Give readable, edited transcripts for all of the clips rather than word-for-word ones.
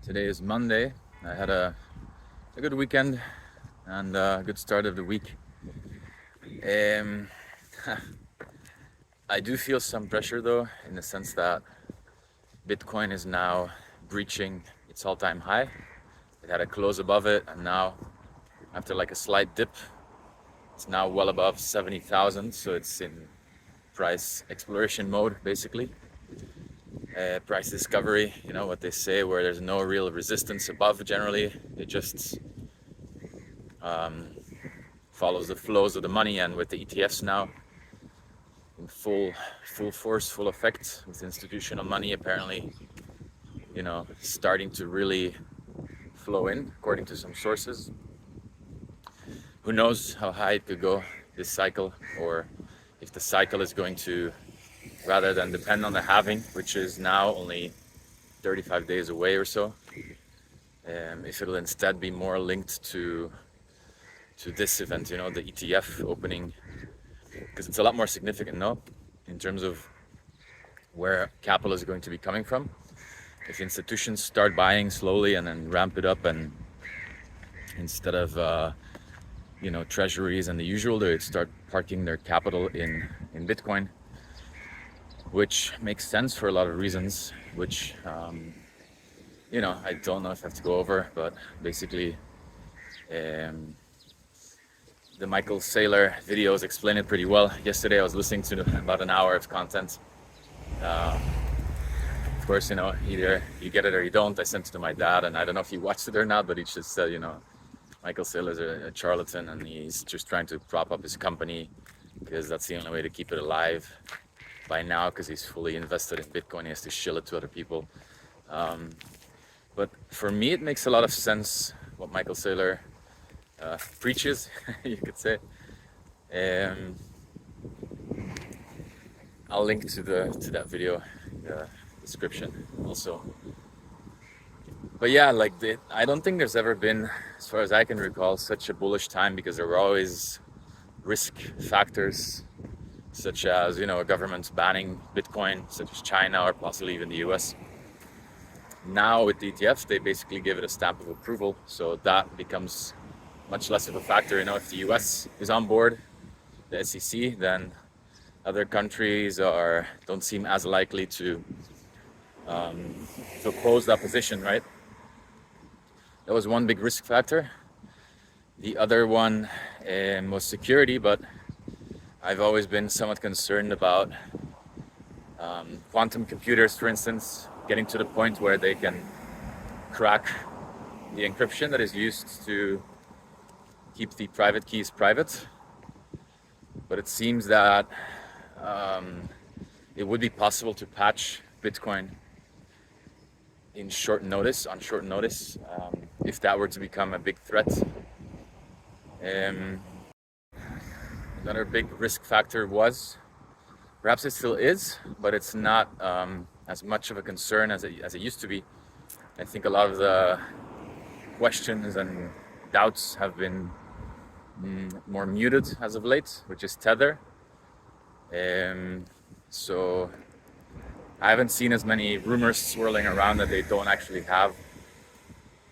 Today is Monday. I had a good weekend and a good start of the week. Um, I do feel some pressure though, in the sense that Bitcoin is now breaching its all-time high. It had a close above it, and now, after like a slight dip, it's now well above 70,000. So it's in price exploration mode, basically. Price discovery, what they say, where there's no real resistance above generally. It just follows the flows of the money, and with the ETFs now in full force, full effect, with institutional money apparently, starting to really flow in, according to some sources. Who knows how high it could go this cycle, or if the cycle is going to, rather than depend on the halving, which is now only 35 days away or so, if it'll instead be more linked to this event, the ETF opening, because it's a lot more significant, no, in terms of where capital is going to be coming from. If institutions start buying slowly and then ramp it up, and instead of treasuries and the usual, they start parking their capital in Bitcoin, which makes sense for a lot of reasons, which I don't know if I have to go over, but basically the Michael Saylor videos explain it pretty well. Yesterday I was listening to about an hour of content. Of course, either you get it or you don't. I sent it to my dad, and I don't know if he watched it or not, but he just said, Michael Saylor is a charlatan, and he's just trying to prop up his company because that's the only way to keep it alive by now, because he's fully invested in Bitcoin. He has to shill it to other people. But for me, it makes a lot of sense what Michael Saylor preaches, you could say. I'll link to that video in the description also. But yeah, I don't think there's ever been, as far as I can recall, such a bullish time, because there were always risk factors, such as a government banning Bitcoin, such as China or possibly even the US. Now with the ETFs, they basically give it a stamp of approval, so that becomes much less of a factor. If the US is on board, the SEC, then other countries don't seem as likely to oppose that position, right? That was one big risk factor. The other one was security, but I've always been somewhat concerned about quantum computers, for instance, getting to the point where they can crack the encryption that is used to keep the private keys private. But it seems that it would be possible to patch Bitcoin on short notice, if that were to become a big threat. Another big risk factor was, perhaps it still is, but it's not as much of a concern as it used to be. I think a lot of the questions and doubts have been more muted as of late, which is Tether. So I haven't seen as many rumors swirling around that they don't actually have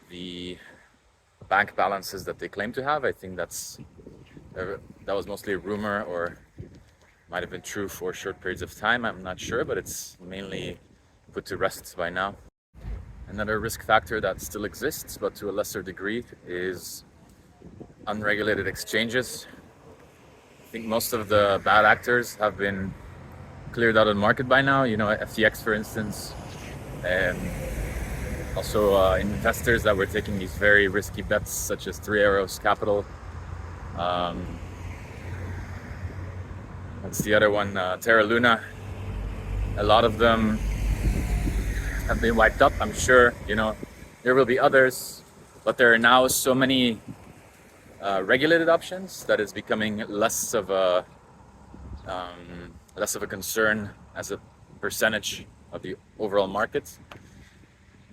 the bank balances that they claim to have. I think that was mostly a rumor, or might have been true for short periods of time. I'm not sure, but it's mainly put to rest by now. Another risk factor that still exists, but to a lesser degree, is unregulated exchanges. I think most of the bad actors have been cleared out of the market by now. FTX, for instance, and also investors that were taking these very risky bets, such as Three Arrows Capital. That's the other one, Terra Luna. A lot of them have been wiped up. I'm sure there will be others, but there are now so many regulated options that it's becoming less of a concern as a percentage of the overall market.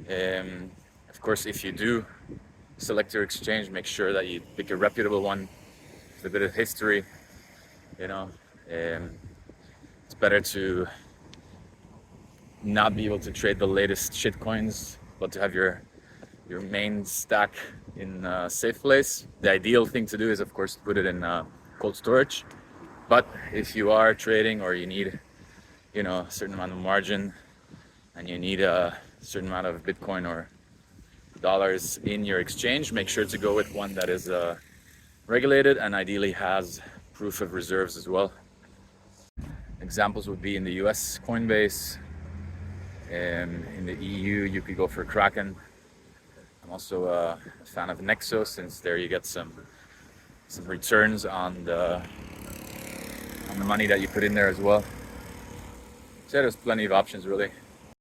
Of course, if you do select your exchange, make sure that you pick a reputable one with a bit of history. It's better to not be able to trade the latest shitcoins, but to have your your main stack in a safe place. The ideal thing to do is, of course, put it in cold storage. But if you are trading or you need, a certain amount of margin and you need a certain amount of Bitcoin or dollars in your exchange, make sure to go with one that is regulated and ideally has proof of reserves as well. Examples would be in the US, Coinbase. In the EU, you could go for Kraken. I'm also a fan of Nexo, since there you get some returns on the money that you put in there as well. So yeah, there's plenty of options really.